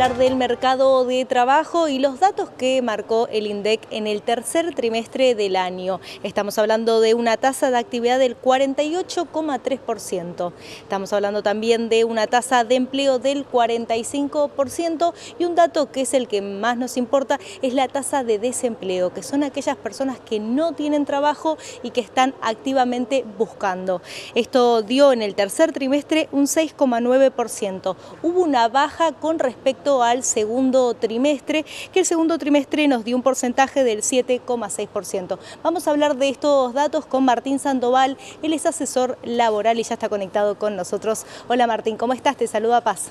hablar del mercado de trabajo y los datos que marcó el INDEC en el tercer trimestre del año. Estamos hablando de una tasa de actividad del 48,3%. Estamos hablando también de una tasa de empleo del 45% y un dato que es el que más nos importa es la tasa de desempleo, que son aquellas personas que no tienen trabajo y que están activamente buscando. Esto dio en el tercer trimestre un 6,9%. Hubo una baja con respecto al segundo trimestre, que el segundo trimestre nos dio un porcentaje del 7,6%. Vamos a hablar de estos datos con Martín Sandoval, él es asesor laboral y ya está conectado con nosotros. Hola Martín, ¿cómo estás? Te saluda Paz.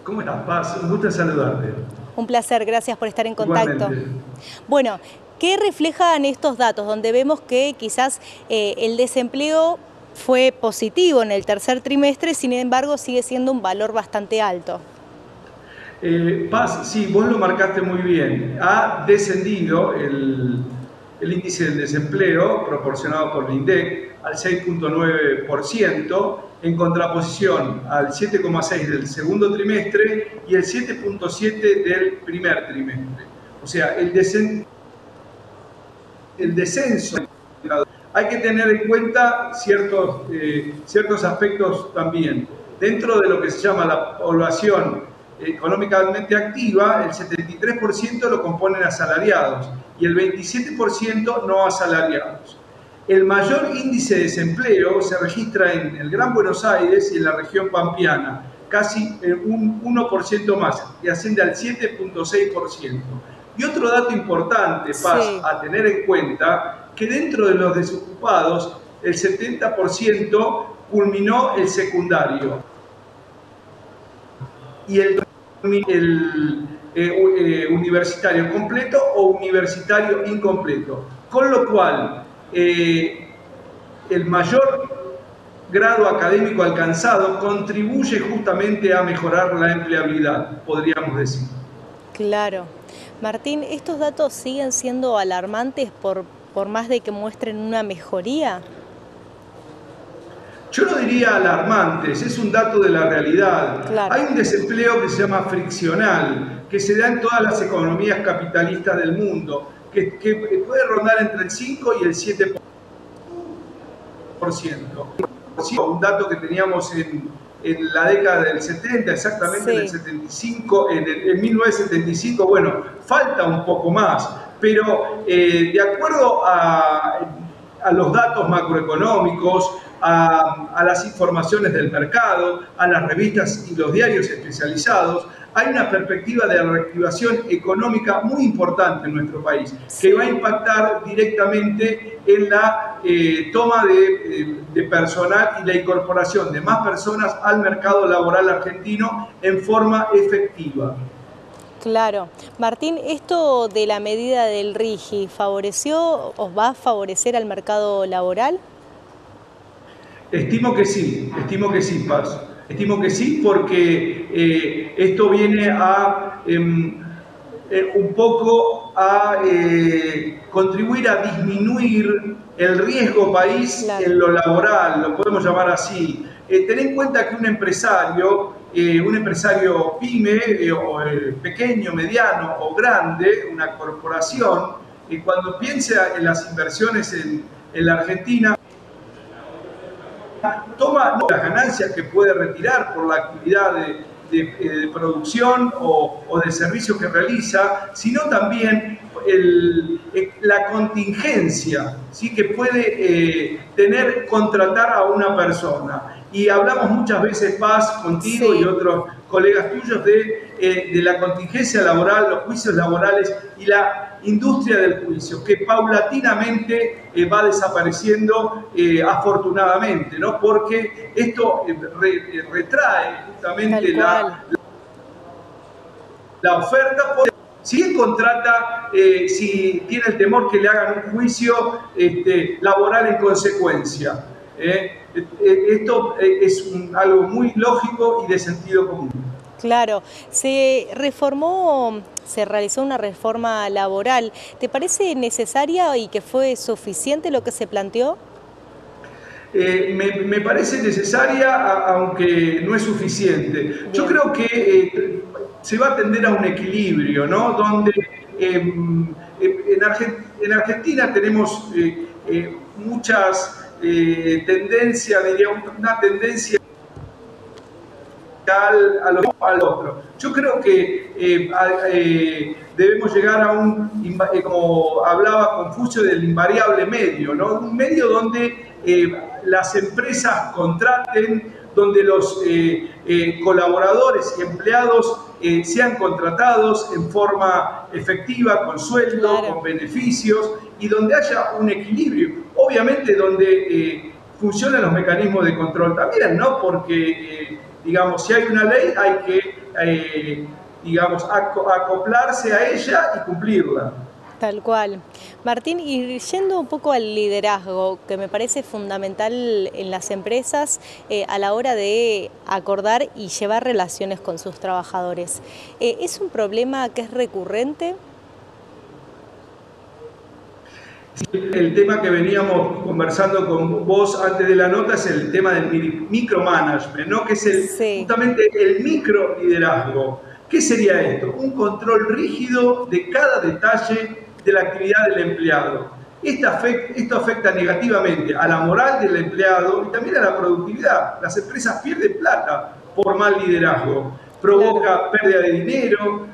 ¿Cómo estás, Paz? Un gusto saludarte. Un placer, gracias por estar en contacto. Igualmente. Bueno, ¿qué reflejan estos datos? Donde vemos que quizás el desempleo fue positivo en el tercer trimestre, sin embargo sigue siendo un valor bastante alto. Paz, sí, vos lo marcaste muy bien. Ha descendido el índice del desempleo proporcionado por el INDEC al 6,9%, en contraposición al 7,6% del segundo trimestre y el 7,7% del primer trimestre. O sea, el descenso. Hay que tener en cuenta ciertos aspectos también. Dentro de lo que se llama la población económicamente activa, el 73% lo componen asalariados y el 27% no asalariados. El mayor índice de desempleo se registra en el Gran Buenos Aires y en la región pampeana, casi un 1% más, y asciende al 7,6%. Y otro dato importante, Paz, Sí, a tener en cuenta, que dentro de los desocupados, el 70% culminó el secundario y el universitario completo o universitario incompleto. Con lo cual, el mayor grado académico alcanzado contribuye justamente a mejorar la empleabilidad, podríamos decir. claro. Martín, ¿estos datos siguen siendo alarmantes por más de que muestren una mejoría? Yo no diría alarmantes, es un dato de la realidad. Claro. Hay un desempleo que se llama friccional, que se da en todas las economías capitalistas del mundo, que puede rondar entre el 5 y el 7%. Un dato que teníamos en la década del 70, exactamente en el 75, en 1975, bueno, falta un poco más, pero de acuerdo a los datos macroeconómicos, a las informaciones del mercado, a las revistas y los diarios especializados, hay una perspectiva de reactivación económica muy importante en nuestro país, que va a impactar directamente en la toma de personal y la incorporación de más personas al mercado laboral argentino en forma efectiva. Claro. Martín, ¿esto de la medida del RIGI favoreció o va a favorecer al mercado laboral? Estimo que sí, Paz. Estimo que sí porque esto viene a un poco a contribuir a disminuir el riesgo país en lo laboral, lo podemos llamar así. Ten en cuenta que un empresario pyme, pequeño, mediano o grande, una corporación, cuando piensa en las inversiones en la Argentina, toma no las ganancias que puede retirar por la actividad de producción o de servicios que realiza, sino también la contingencia, ¿sí? Que puede contratar a una persona. Y hablamos muchas veces, Paz, contigo y otros colegas tuyos de la contingencia laboral, los juicios laborales y la industria del juicio, que paulatinamente va desapareciendo afortunadamente, ¿no? Porque esto retrae justamente la oferta. Si bien contrata, si tiene el temor que le hagan un juicio laboral en consecuencia. Esto es algo muy lógico y de sentido común. Claro, se realizó una reforma laboral. ¿Te parece necesaria y que fue suficiente lo que se planteó? Me parece necesaria, aunque no es suficiente. Bien. Yo creo que se va a tender a un equilibrio, ¿no? Donde en Argentina tenemos muchas tendencias, diría, una tendencia al otro. Yo creo que debemos llegar a como hablaba Confucio, del invariable medio, ¿no? Un medio donde las empresas contraten, donde los colaboradores y empleados sean contratados en forma efectiva, con sueldo, con beneficios, y donde haya un equilibrio. Obviamente donde funcionan los mecanismos de control también, ¿no? Porque digamos, si hay una ley hay que, digamos, acoplarse a ella y cumplirla. Tal cual. Martín, y yendo un poco al liderazgo, que me parece fundamental en las empresas a la hora de acordar y llevar relaciones con sus trabajadores, ¿es un problema que es recurrente? El tema que veníamos conversando con vos antes de la nota es el tema del micromanagement, ¿no? Que es justamente el microliderazgo. ¿Qué sería esto? Un control rígido de cada detalle de la actividad del empleado. Esto afecta negativamente a la moral del empleado y también a la productividad. Las empresas pierden plata por mal liderazgo. Provoca pérdida de dinero,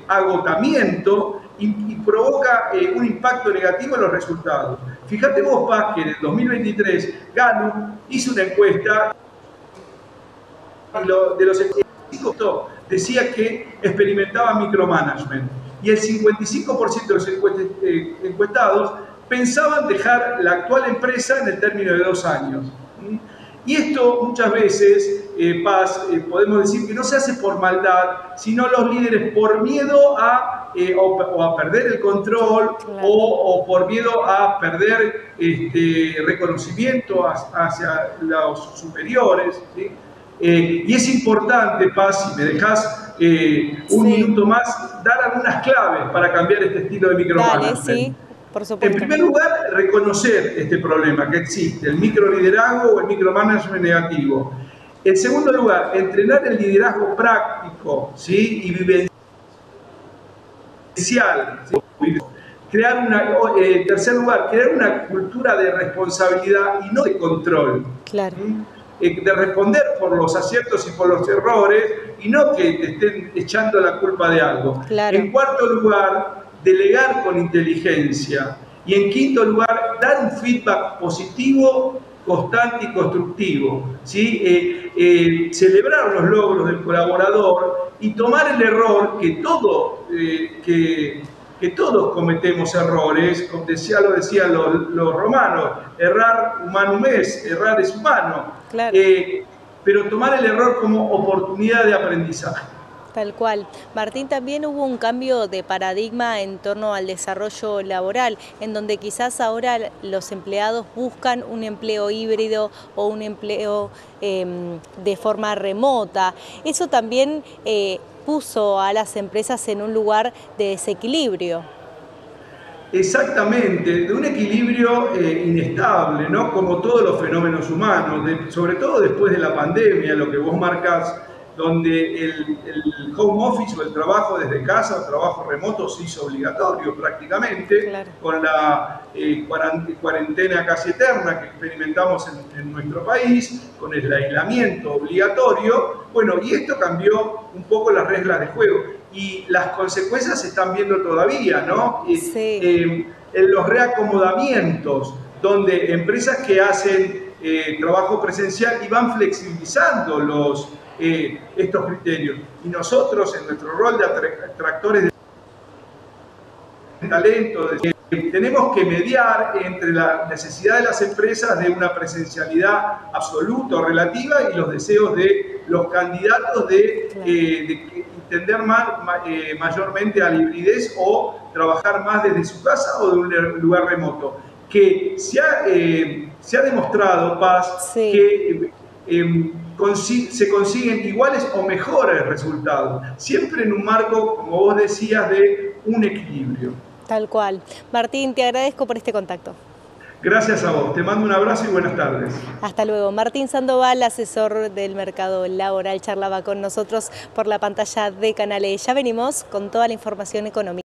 agotamiento y provoca un impacto negativo en los resultados. Fíjate vos, Paz, que en el 2023 Gallup hizo una encuesta de los decía que experimentaban micromanagement y el 55% de los encuestados pensaban dejar la actual empresa en el término de 2 años. Y esto muchas veces, Paz, podemos decir que no se hace por maldad, sino los líderes por miedo a perder el control, o por miedo a perder reconocimiento hacia los superiores, ¿sí? Y es importante, Paz, si me dejás un minuto más, dar algunas claves para cambiar este estilo de micromanagement. Dale, sí. Por supuesto. En primer lugar, reconocer este problema que existe, el microliderazgo o el micromanagement negativo. En segundo lugar, entrenar el liderazgo práctico, ¿sí? Y vivencial, ¿sí? En tercer lugar, crear una cultura de responsabilidad y no de control. Claro. De responder por los aciertos y por los errores y no que te estén echando la culpa de algo. Claro. En cuarto lugar, delegar con inteligencia. Y en quinto lugar, dar un feedback positivo, constante y constructivo, ¿sí? Celebrar los logros del colaborador y tomar el error que todos cometemos errores, como lo decían los romanos, errar humanum est, errar es humano, claro. Pero tomar el error como oportunidad de aprendizaje. Tal cual. Martín, también hubo un cambio de paradigma en torno al desarrollo laboral, en donde quizás ahora los empleados buscan un empleo híbrido o un empleo de forma remota. Eso también puso a las empresas en un lugar de desequilibrio. Exactamente, de un equilibrio inestable, ¿no? Como todos los fenómenos humanos, sobre todo después de la pandemia, lo que vos marcás, donde el home office o el trabajo desde casa, el trabajo remoto se hizo obligatorio prácticamente, claro, con la cuarentena casi eterna que experimentamos en nuestro país, con el aislamiento obligatorio. Bueno, y esto cambió un poco las reglas de juego y las consecuencias se están viendo todavía, ¿no? Sí. En los reacomodamientos, donde empresas que hacen trabajo presencial y van flexibilizando estos criterios. Y nosotros, en nuestro rol de atractores de talento, tenemos que mediar entre la necesidad de las empresas de una presencialidad absoluta o relativa y los deseos de los candidatos de tender mayormente a la hibridez o trabajar más desde su casa o de un lugar remoto. Que se ha demostrado, Paz, sí, que se consiguen iguales o mejores resultados, siempre en un marco, como vos decías, de un equilibrio. Tal cual. Martín, te agradezco por este contacto. Gracias a vos, te mando un abrazo y buenas tardes. Hasta luego. Martín Sandoval, asesor del mercado laboral, charlaba con nosotros por la pantalla de Canal E. Ya venimos con toda la información económica.